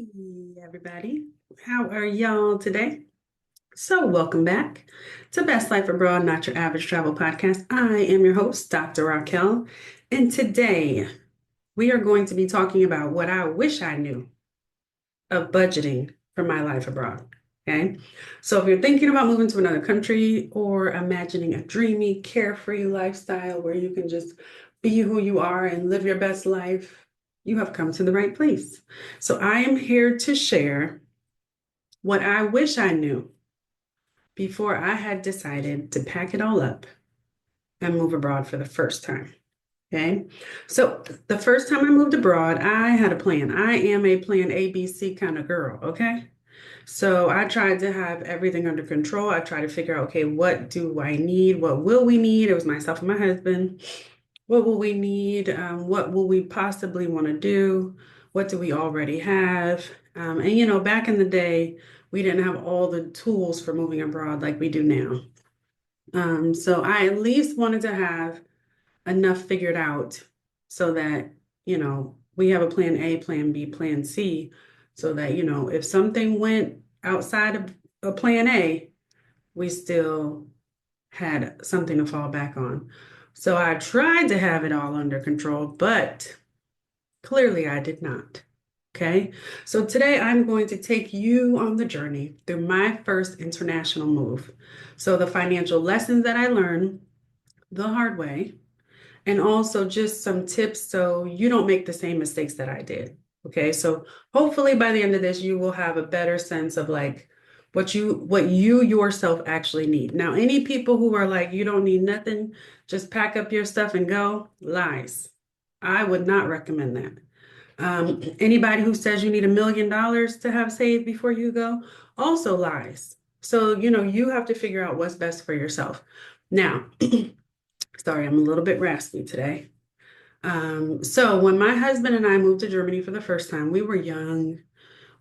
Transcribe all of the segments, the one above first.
Hey, everybody. How are y'all today? So, welcome back to Best Life Abroad, Not Your Average Travel Podcast. I am your host, Dr. Raquel, and today we are going to be talking about what I wish I knew of budgeting for my life abroad. Okay. So, if you're thinking about moving to another country or imagining a dreamy, carefree lifestyle where you can just be who you are and live your best life, you have come to the right place. So, I am here to share what I wish I knew before I had decided to pack it all up and move abroad for the first time. Okay. So the first time I moved abroad, I had a plan. I am a plan ABC kind of girl. Okay. So I tried to have everything under control. I tried to figure out, okay, what do I need? What will we need? It was myself and my husband. What will we need? What will we possibly want to do? What do we already have? Back in the day, we didn't have all the tools for moving abroad like we do now. So I at least wanted to have enough figured out so that, we have a plan A, plan B, plan C, so that, if something went outside of a plan A, we still had something to fall back on. So I tried to have it all under control, but clearly I did not. Okay. So today I'm going to take you on the journey through my first international move. So the financial lessons that I learned the hard way, and also just some tips so you don't make the same mistakes that I did. Okay, so hopefully by the end of this, you will have a better sense of like what you yourself actually need. Now, any people who are like, you don't need nothing, just pack up your stuff and go, lies. I would not recommend that. Anybody who says you need $1 million to have saved before you go also lies. So, you have to figure out what's best for yourself. Now, sorry, I'm a little bit raspy today. So when my husband and I moved to Germany for the first time, we were young.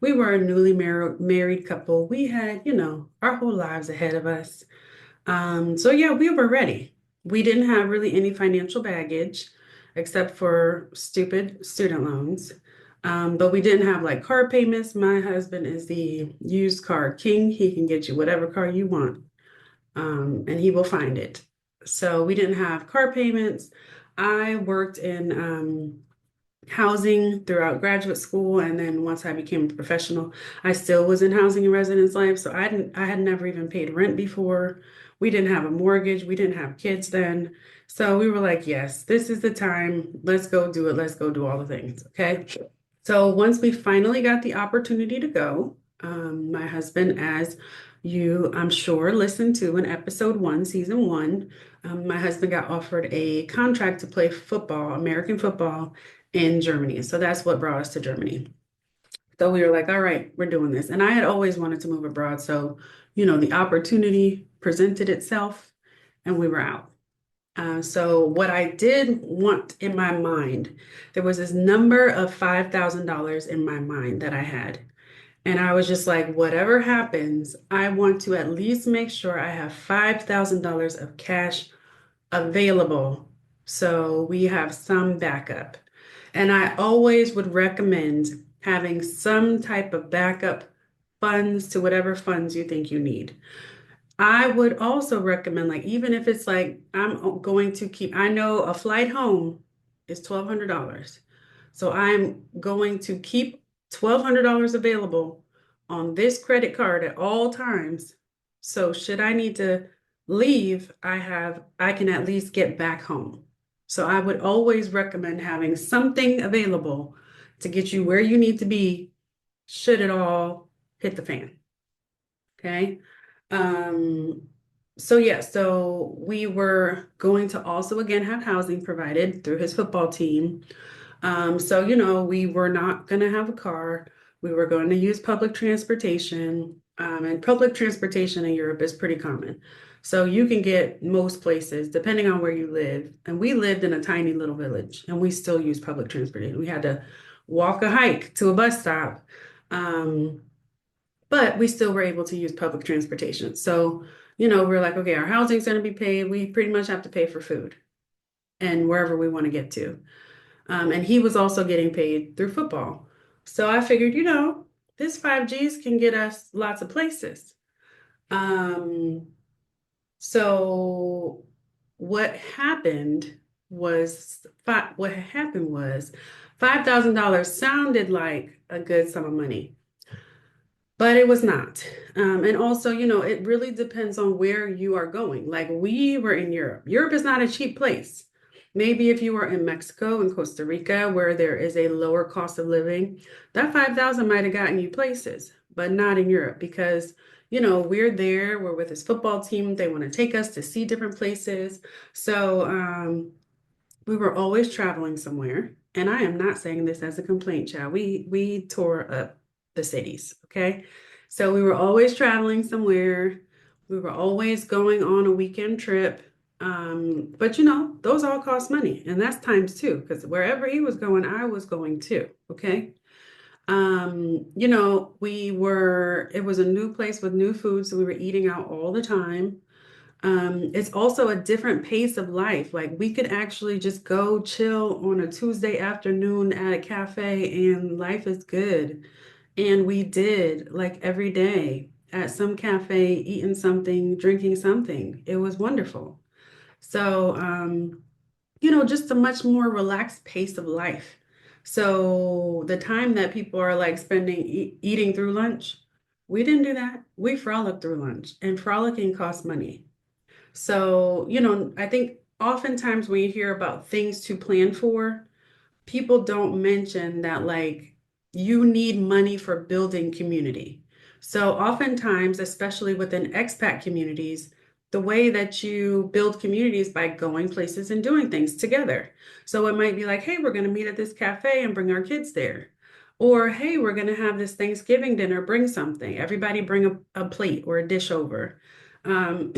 We were a newly married couple. We had, our whole lives ahead of us. So yeah, we were ready. We didn't have really any financial baggage except for stupid student loans. But we didn't have like car payments. My husband is the used car king. He can get you whatever car you want, and he will find it. So we didn't have car payments. I worked in housing throughout graduate school, and then once I became a professional, I still was in housing and residence life. So I had never even paid rent before. We didn't have a mortgage. We didn't have kids then. So we were like, yes, this is the time. Let's go do it. Let's go do all the things. Okay. So once we finally got the opportunity to go, my husband, as you, I'm sure, listened to in episode one, season one, my husband got offered a contract to play football, American football in Germany. So that's what brought us to Germany. So we were like, all right, we're doing this. And I had always wanted to move abroad. So, the opportunity presented itself and we were out. So what I did want in my mind, there was this number of $5,000 in my mind that I had. And I was just like, whatever happens, I want to at least make sure I have $5,000 of cash available so we have some backup. And I always would recommend having some type of backup funds to whatever funds you think you need. I would also recommend, like, even if it's like I'm going to keep, I know a flight home is $1,200. So I'm going to keep $1,200 available on this credit card at all times. So should I need to leave, I can at least get back home. So I would always recommend having something available to get you where you need to be should it all hit the fan. Okay. Um, so yeah, so we were going to also again have housing provided through his football team. So we were not going to have a car. We were going to use public transportation. And public transportation in Europe is pretty common. So you can get most places depending on where you live. And we lived in a tiny little village and we still use public transportation. We had to walk a hike to a bus stop. Um, but we still were able to use public transportation. So, we're like, okay, our housing's going to be paid. We pretty much have to pay for food and wherever we want to get to. And he was also getting paid through football. So I figured, this 5Gs can get us lots of places. Um, so what happened what happened was $5,000 sounded like a good sum of money. But it was not. And also, it really depends on where you are going. Like we were in Europe. Europe is not a cheap place. Maybe if you were in Mexico and Costa Rica, where there is a lower cost of living, that 5,000 might have gotten you places, but not in Europe because, we're there, we're with this football team. They want to take us to see different places. So, we were always traveling somewhere, and I am not saying this as a complaint, child. We tore up the cities, okay? So we were always traveling somewhere. We were always going on a weekend trip. But those all cost money, and that's times two, because wherever he was going, I was going too, okay? It was a new place with new food, so we were eating out all the time. It's also a different pace of life. Like we could actually just go chill on a Tuesday afternoon at a cafe and life is good. And we did like every day at some cafe, eating something, drinking something. It was wonderful. So, just a much more relaxed pace of life. So the time that people are like spending eating through lunch, we didn't do that. We frolicked through lunch, and frolicking costs money. So, I think oftentimes when you hear about things to plan for, people don't mention that like you need money for building community. So oftentimes, especially within expat communities, the way that you build community is by going places and doing things together. So it might be like, hey, we're going to meet at this cafe and bring our kids there. Or, hey, we're going to have this Thanksgiving dinner, bring something. Everybody bring a plate or a dish over. Um,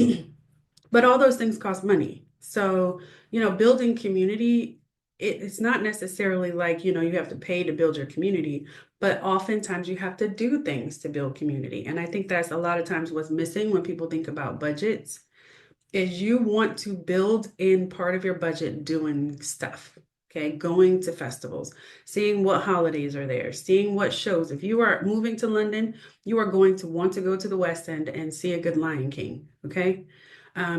But all those things cost money. So, building community, it's not necessarily like, you have to pay to build your community, but oftentimes you have to do things to build community. And I think that's a lot of times what's missing when people think about budgets is you want to build in part of your budget doing stuff. Okay, going to festivals, seeing what holidays are there, seeing what shows. If you are moving to London, you are going to want to go to the West End and see a good Lion King. Okay,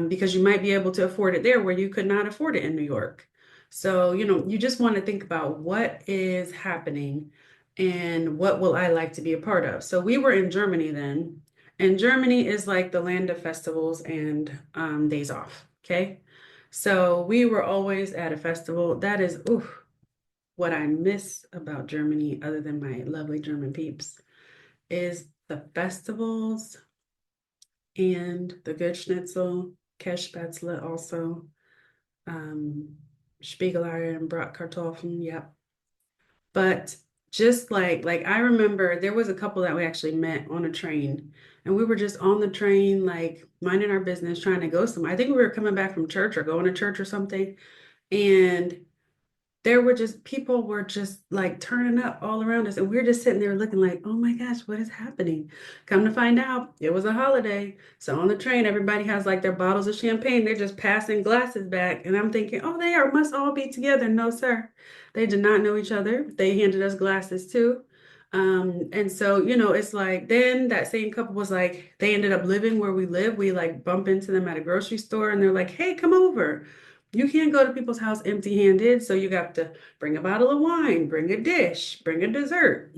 because you might be able to afford it there where you could not afford it in New York. So, you just want to think about what is happening and what will I like to be a part of. So we were in Germany then, and Germany is like the land of festivals and days off. Okay. So we were always at a festival. That is what I miss about Germany, other than my lovely German peeps, is the festivals and the good schnitzel, Kässpätzle also, um, Spiegeleier and Bratkartoffeln. Yep. But just like I remember there was a couple that we actually met on a train, and we were just on the train, like minding our business, trying to go somewhere. I think we were coming back from church or going to church or something. And people were just like turning up all around us. And we are just sitting there looking like, oh my gosh, what is happening? Come to find out, it was a holiday. So on the train, everybody has like their bottles of champagne. They're just passing glasses back. And I'm thinking, oh, must all be together. No, sir. They did not know each other. They handed us glasses too. And so, it's like then that same couple was like, they ended up living where we live. We like bump into them at a grocery store and they're like, hey, come over. You can't go to people's house empty-handed, so you got to bring a bottle of wine, bring a dish, bring a dessert.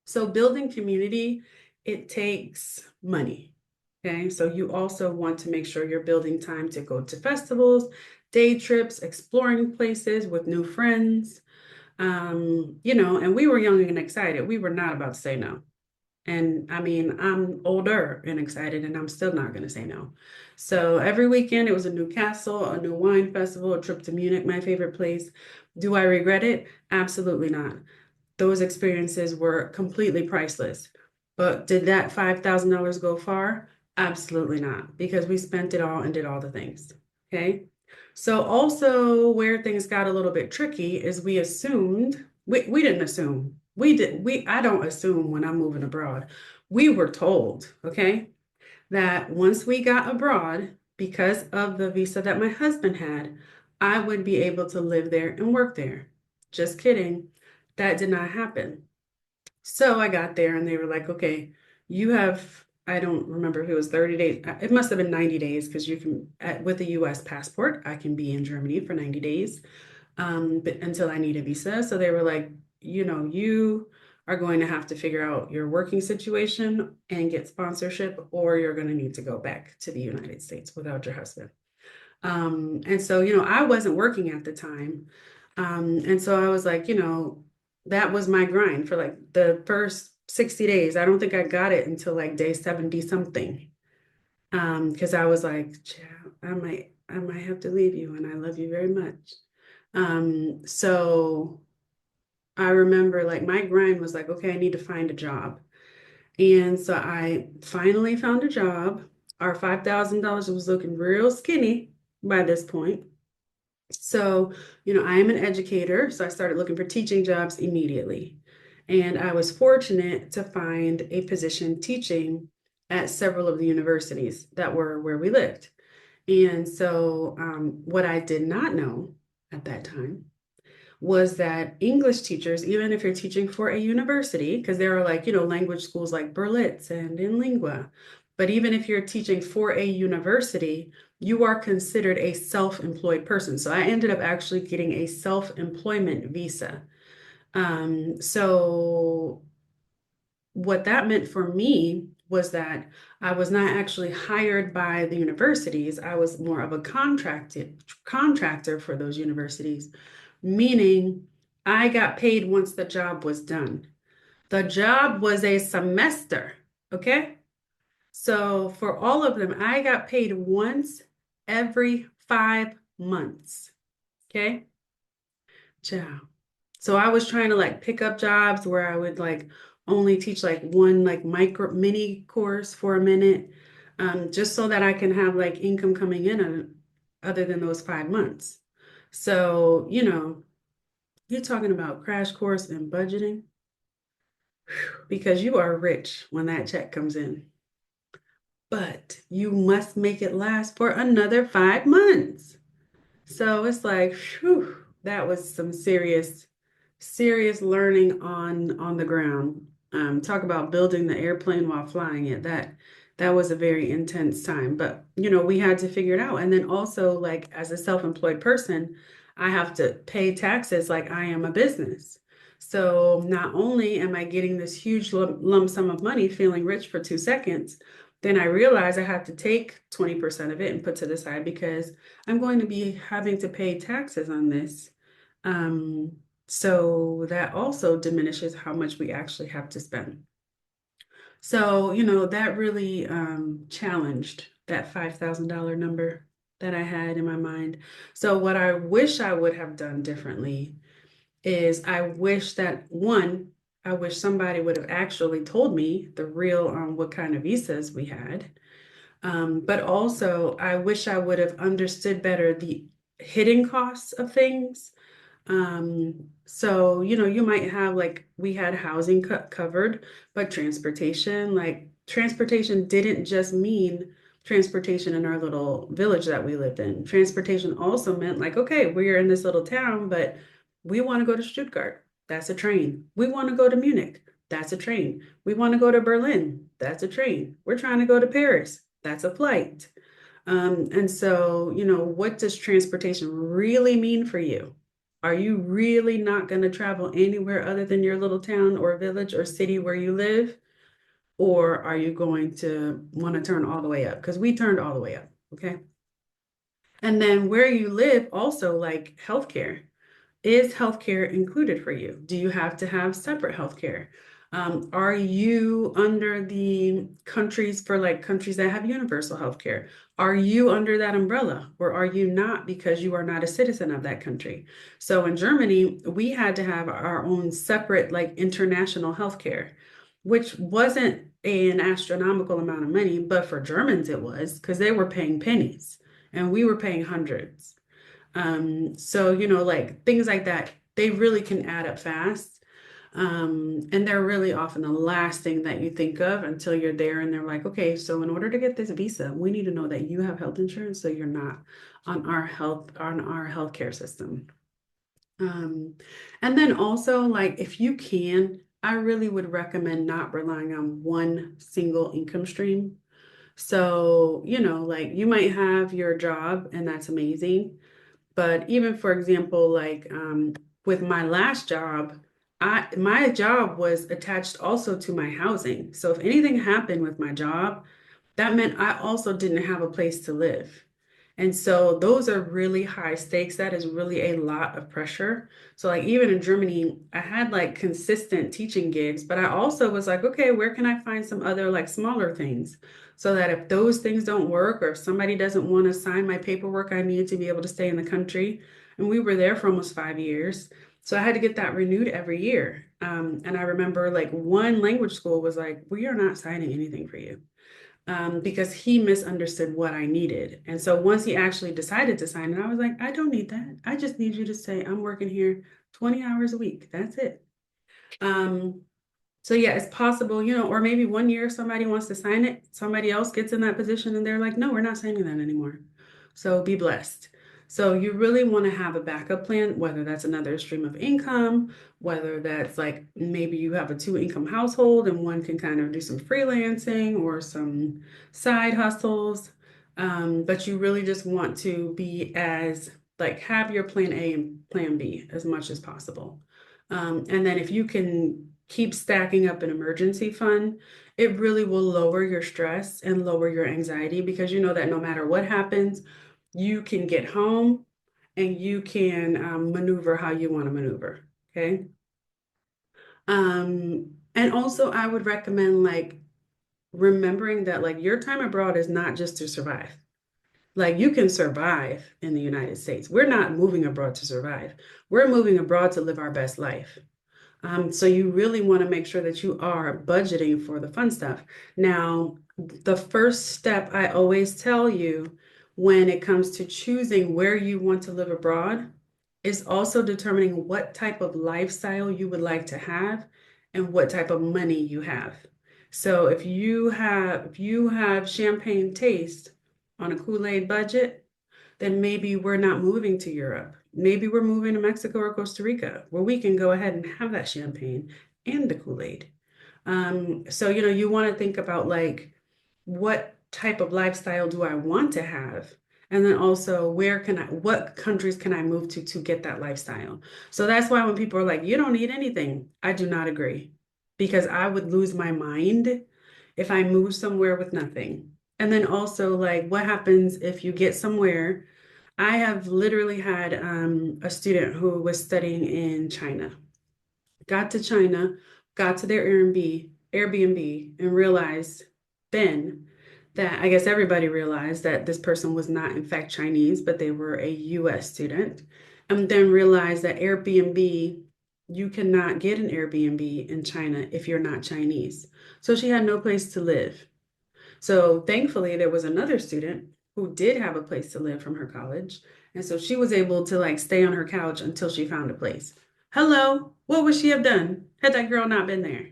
So building community, it takes money. Okay, so you also want to make sure you're building time to go to festivals, day trips, exploring places with new friends. And we were young and excited. We were not about to say no. And I mean, I'm older and excited, and I'm still not going to say no. So every weekend, it was a new castle, a new wine festival, a trip to Munich, my favorite place. Do I regret it? Absolutely not. Those experiences were completely priceless. But did that $5,000 go far? Absolutely not, because we spent it all and did all the things. Okay. So also where things got a little bit tricky is we didn't assume. I don't assume when I'm moving abroad. We were told, okay, that once we got abroad, because of the visa that my husband had, I would be able to live there and work there. Just kidding. That did not happen. So I got there and they were like, okay, you have, I don't remember if it was 30 days. It must have been 90 days because you can, with a US passport, I can be in Germany for 90 days, but until I need a visa. So they were like, you are going to have to figure out your working situation and get sponsorship, or you're going to need to go back to the United States without your husband. And so, I wasn't working at the time. And so I was like, that was my grind for like the first 60 days. I don't think I got it until like day 70 something. Because I was like, "Child, I might have to leave you and I love you very much." So I remember like my grind was like, okay, I need to find a job. And so I finally found a job. Our $5,000 was looking real skinny by this point. So, I am an educator, so I started looking for teaching jobs immediately. And I was fortunate to find a position teaching at several of the universities that were where we lived. And so, what I did not know at that time was that English teachers, even if you're teaching for a university, because there are like, language schools like Berlitz and in Lingua, but even if you're teaching for a university, you are considered a self-employed person. So I ended up actually getting a self-employment visa. So what that meant for me was that I was not actually hired by the universities. I was more of a contractor for those universities, meaning I got paid once the job was done. The job was a semester, okay? So for all of them, I got paid once every 5 months, okay? Ciao. So I was trying to like pick up jobs where I would like only teach like one like micro mini course for a minute, just so that I can have like income coming in other than those 5 months. So, you're talking about crash course in budgeting because you are rich when that check comes in, but you must make it last for another 5 months. So it's like, whew, that was some serious learning on the ground. Talk about building the airplane while flying it. That was a very intense time, but we had to figure it out. And then also, like as a self-employed person, I have to pay taxes like I am a business. So not only am I getting this huge lump sum of money, feeling rich for 2 seconds, then I realize I have to take 20% of it and put to the side because I'm going to be having to pay taxes on this. Um, so that also diminishes how much we actually have to spend. So, that really challenged that $5,000 number that I had in my mind. So, what I wish I would have done differently is I wish that one, I wish somebody would have actually told me the real what kind of visas we had. But also, I wish I would have understood better the hidden costs of things. So, you might have like we had housing covered, but transportation didn't just mean transportation in our little village that we lived in. Transportation also meant like, okay, we're in this little town, but we want to go to Stuttgart. That's a train. We want to go to Munich. That's a train. We want to go to Berlin. That's a train. We're trying to go to Paris. That's a flight. And so, what does transportation really mean for you? Are you really not going to travel anywhere other than your little town or village or city where you live? Or are you going to want to turn all the way up? Because we turned all the way up. Okay. And then where you live, also like healthcare. Is healthcare included for you? Do you have to have separate healthcare? Are you under the countries for like countries that have universal healthcare? Are you under that umbrella or are you not because you are not a citizen of that country? So in Germany, we had to have our own separate like international healthcare, which wasn't an astronomical amount of money, but for Germans it was because they were paying pennies and we were paying hundreds. So, like things like that, they really can add up fast. And they're really often the last thing that you think of until you're there and they're like, okay, so in order to get this visa, we need to know that you have health insurance, so you're not on our healthcare system. Um, and then also like if you can, I really would recommend not relying on one single income stream. So, like you might have your job and that's amazing. But even for example, like with my last job, my job was attached also to my housing. So if anything happened with my job, that meant I also didn't have a place to live. And so those are really high stakes. That is really a lot of pressure. So like even in Germany, I had like consistent teaching gigs, but I also was like, okay, where can I find some other like smaller things so that if those things don't work or if somebody doesn't want to sign my paperwork, I need to be able to stay in the country. And we were there for almost 5 years. So I had to get that renewed every year. And I remember like one language school was like, we are not signing anything for you because he misunderstood what I needed. And so once he actually decided to sign it, I was like, I don't need that. I just need you to say, I'm working here 20 hours a week. That's it. Um, so yeah, it's possible, or maybe one year somebody wants to sign it, somebody else gets in that position and they're like, no, we're not signing that anymore. So be blessed. So you really want to have a backup plan, whether that's another stream of income, whether that's like maybe you have a two-income household and one can kind of do some freelancing or some side hustles. But you really just want to be as like have your plan A and plan B as much as possible. And then if you can keep stacking up an emergency fund, it really will lower your stress and lower your anxiety because you know that no matter what happens, you can get home and you can maneuver how you want to maneuver. Okay. And also, I would recommend like remembering that like your time abroad is not just to survive. Like you can survive in the United States. We're not moving abroad to survive. We're moving abroad to live our best life. So you really want to make sure that you are budgeting for the fun stuff. Now, the first step I always tell you when it comes to choosing where you want to live abroad is also determining what type of lifestyle you would like to have and what type of money you have. So if you have champagne taste on a Kool-Aid budget, then maybe we're not moving to Europe. Maybe we're moving to Mexico or Costa Rica, where we can go ahead and have that champagne and the Kool-Aid. So, you want to think about like, what type of lifestyle do I want to have? And then also, what countries can I move to get that lifestyle? So that's why when people are like, you don't need anything, I do not agree because I would lose my mind if I move somewhere with nothing. And then also, like, what happens if you get somewhere? I have literally had a student who was studying in China, got to China, got to their Airbnb, and realized then that I guess everybody realized that this person was not in fact Chinese, but they were a US student, and then realized that Airbnb, you cannot get an Airbnb in China if you're not Chinese. So she had no place to live. So thankfully, there was another student who did have a place to live from her college. And so she was able to like stay on her couch until she found a place. Hello, what would she have done had that girl not been there?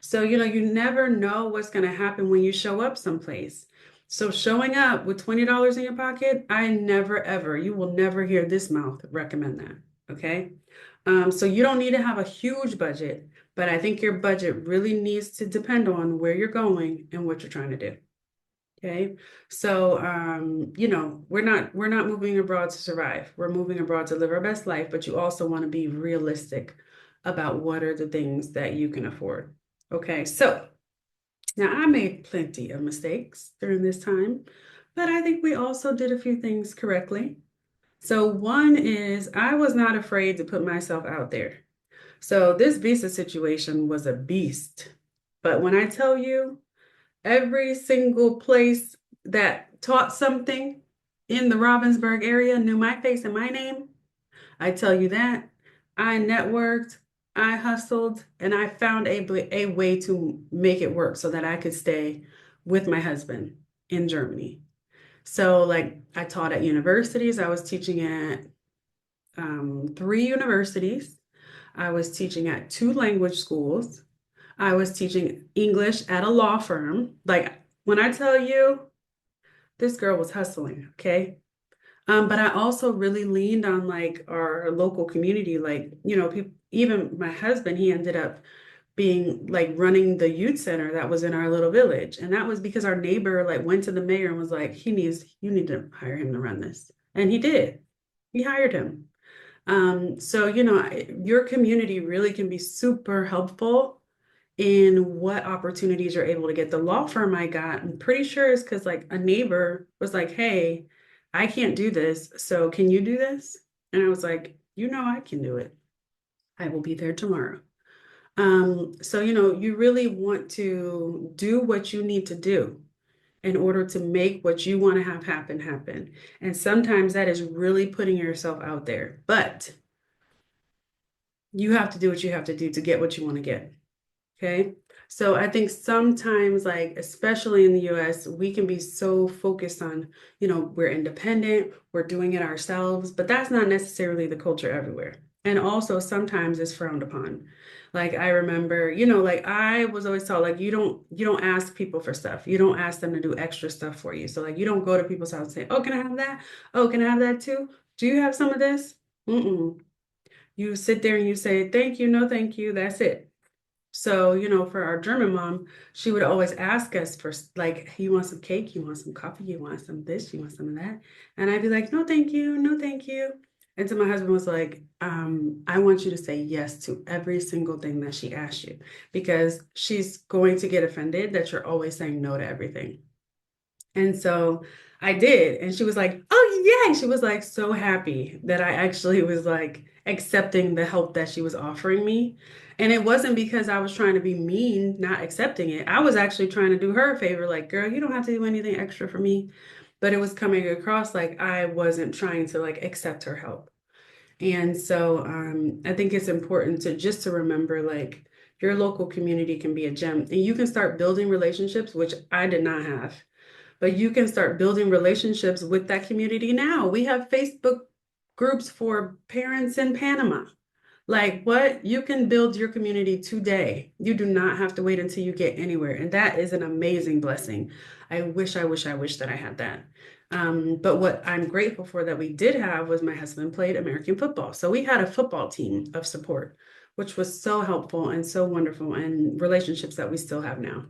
So, you never know what's going to happen when you show up someplace. So showing up with $20 in your pocket, I never, ever, you will never hear this mouth recommend that. Okay. So you don't need to have a huge budget, but I think your budget really needs to depend on where you're going and what you're trying to do. Okay. So we're not moving abroad to survive. We're moving abroad to live our best life, but you also want to be realistic about what are the things that you can afford. Okay. So now I made plenty of mistakes during this time, but I think we also did a few things correctly. So one is I was not afraid to put myself out there. So this visa situation was a beast. But when I tell you, every single place that taught something in the Robbinsburg area knew my face and my name. I tell you that. I networked, I hustled, and I found a way to make it work so that I could stay with my husband in Germany. So, like, I taught at universities. I was teaching at three universities. I was teaching at two language schools. I was teaching English at a law firm. Like when I tell you, this girl was hustling, okay? But I also really leaned on like our local community. Like, people, even my husband, he ended up being like running the youth center that was in our little village. And that was because our neighbor like went to the mayor and was like, you need to hire him to run this. And he did. He hired him. So, your community really can be super helpful in what opportunities you're able to get. The law firm I got, I'm pretty sure is because like a neighbor was like, hey, I can't do this. So can you do this? And I was like, I can do it. I will be there tomorrow. So, you really want to do what you need to do in order to make what you want to have happen happen. And sometimes that is really putting yourself out there, but you have to do what you have to do to get what you want to get. Okay. So I think sometimes, like, especially in the US, we can be so focused on, we're independent, we're doing it ourselves, but that's not necessarily the culture everywhere. And also sometimes it's frowned upon. Like I remember, like I was always taught, like, you don't ask people for stuff. You don't ask them to do extra stuff for you. So like you don't go to people's house and say, oh, can I have that? Oh, can I have that too? Do you have some of this? Mm-mm. You sit there and you say, thank you, no, thank you. That's it. So, for our German mom, she would always ask us for like, you want some cake? You want some coffee? You want some this? You want some of that? And I'd be like, no, thank you. No, thank you. And so my husband was like, I want you to say yes to every single thing that she asks you because she's going to get offended that you're always saying no to everything. And so I did. And she was like, oh, yeah. She was like so happy that I actually was like accepting the help that she was offering me. And it wasn't because I was trying to be mean, not accepting it. I was actually trying to do her a favor, like, girl, you don't have to do anything extra for me. But it was coming across like I wasn't trying to like accept her help. And so I think it's important to just to remember like your local community can be a gem and you can start building relationships, which I did not have. But you can start building relationships with that community now. We have Facebook groups for parents in Panama. Like what? You can build your community today. You do not have to wait until you get anywhere. And that is an amazing blessing. I wish that I had that. But what I'm grateful for that we did have was my husband played American football. So we had a football team of support, which was so helpful and so wonderful and relationships that we still have now.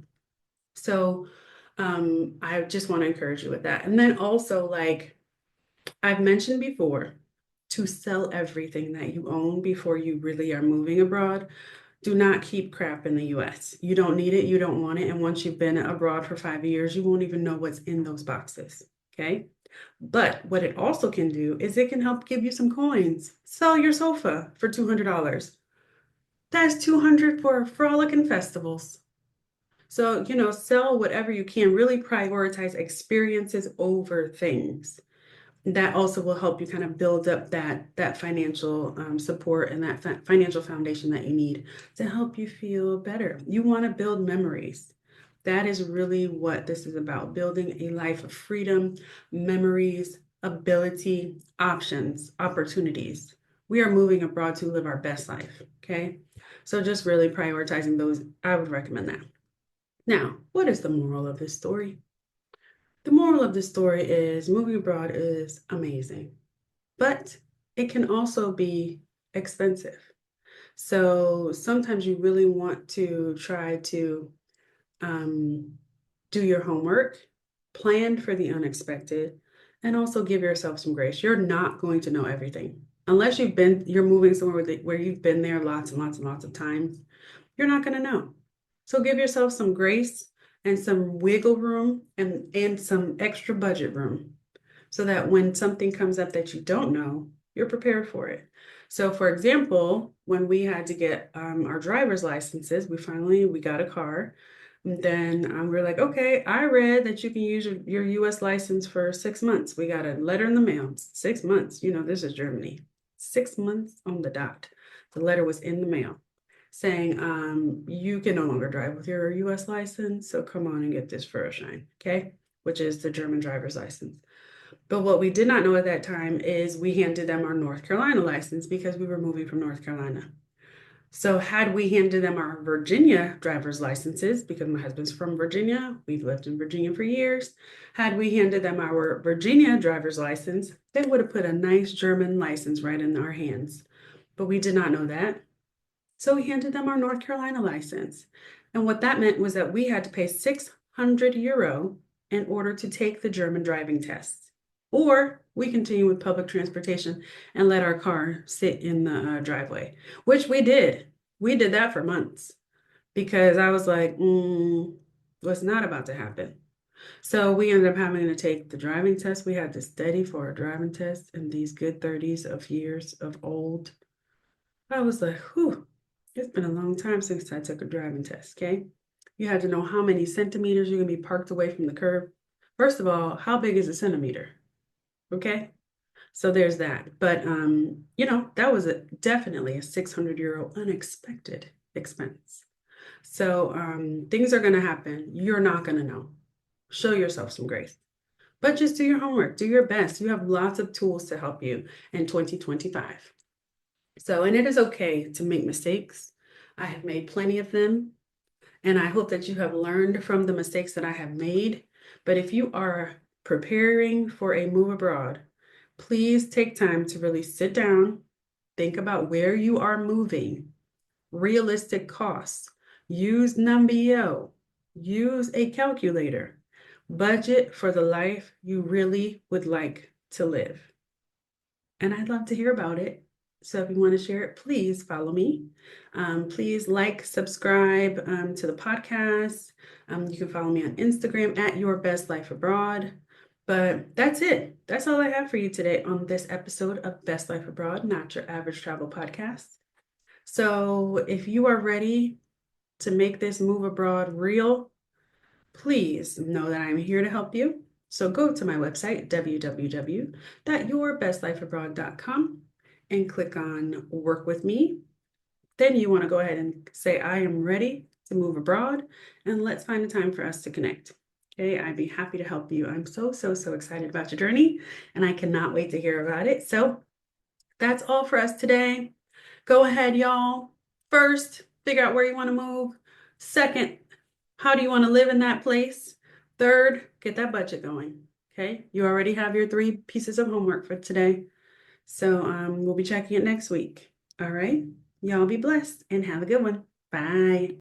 So I just want to encourage you with that. And then also, like I've mentioned before, to sell everything that you own before you really are moving abroad. Do not keep crap in the US. You don't need it, you don't want it. And once you've been abroad for 5 years, you won't even know what's in those boxes. Okay. But what it also can do is it can help give you some coins. Sell your sofa for $200. That's 200 for Frolic and festivals. So, sell whatever you can, really prioritize experiences over things. That also will help you kind of build up that financial support and that financial foundation that you need to help you feel better. You want to build memories. That is really what this is about, building a life of freedom, memories, ability, options, opportunities. We are moving abroad to live our best life, okay? So just really prioritizing those, I would recommend that. Now, what is the moral of this story? The moral of this story is moving abroad is amazing, but it can also be expensive. So sometimes you really want to try to um, do your homework, plan for the unexpected, and also give yourself some grace. You're not going to know everything. Unless you're moving somewhere where you've been there lots and lots and lots of times, you're not going to know. So give yourself some grace and some wiggle room and some extra budget room so that when something comes up that you don't know, you're prepared for it. So for example, when we had to get our driver's licenses, we got a car. And then we're like, okay, I read that you can use your US license for 6 months. We got a letter in the mail, 6 months. This is Germany. 6 months on the dot. The letter was in the mail saying you can no longer drive with your US license. So come on and get this for a shine, okay? Which is the German driver's license. But what we did not know at that time is we handed them our North Carolina license because we were moving from North Carolina. So had we handed them our Virginia driver's licenses, because my husband's from Virginia, we've lived in Virginia for years, had we handed them our Virginia driver's license, they would have put a nice German license right in our hands. But we did not know that. So we handed them our North Carolina license. And what that meant was that we had to pay 600 euro in order to take the German driving test. Or we continue with public transportation and let our car sit in the driveway, which we did. We did that for months because I was like, what's not about to happen? So we ended up having to take the driving test. We had to study for a driving test in these good 30s of years of old. I was like, whew, it's been a long time since I took a driving test, okay? You had to know how many centimeters you're gonna be parked away from the curb. First of all, how big is a centimeter? Okay? So there's that. But that was definitely a 600 euro unexpected expense. So things are gonna happen. You're not gonna know. Show yourself some grace. But just do your homework, do your best. You have lots of tools to help you in 2025. So, and it is okay to make mistakes. I have made plenty of them, and I hope that you have learned from the mistakes that I have made. But if you are preparing for a move abroad, please take time to really sit down, think about where you are moving, realistic costs, use Numbeo, use a calculator, budget for the life you really would like to live. And I'd love to hear about it. So if you want to share it, please follow me. Please like, subscribe to the podcast. You can follow me on Instagram at Your Best Life Abroad. But that's it. That's all I have for you today on this episode of Best Life Abroad, Not Your Average Travel Podcast. So if you are ready to make this move abroad real, please know that I'm here to help you. So go to my website, www.yourbestlifeabroad.com, and click on Work with Me. Then you want to go ahead and say, I am ready to move abroad, and let's find a time for us to connect. Okay, I'd be happy to help you. I'm so excited about your journey, and I cannot wait to hear about it. So that's all for us today. Go ahead, y'all. First, figure out where you want to move. Second, how do you want to live in that place? Third, get that budget going. Okay, you already have your 3 pieces of homework for today. So we'll be checking it next week. All right, y'all be blessed and have a good one. Bye.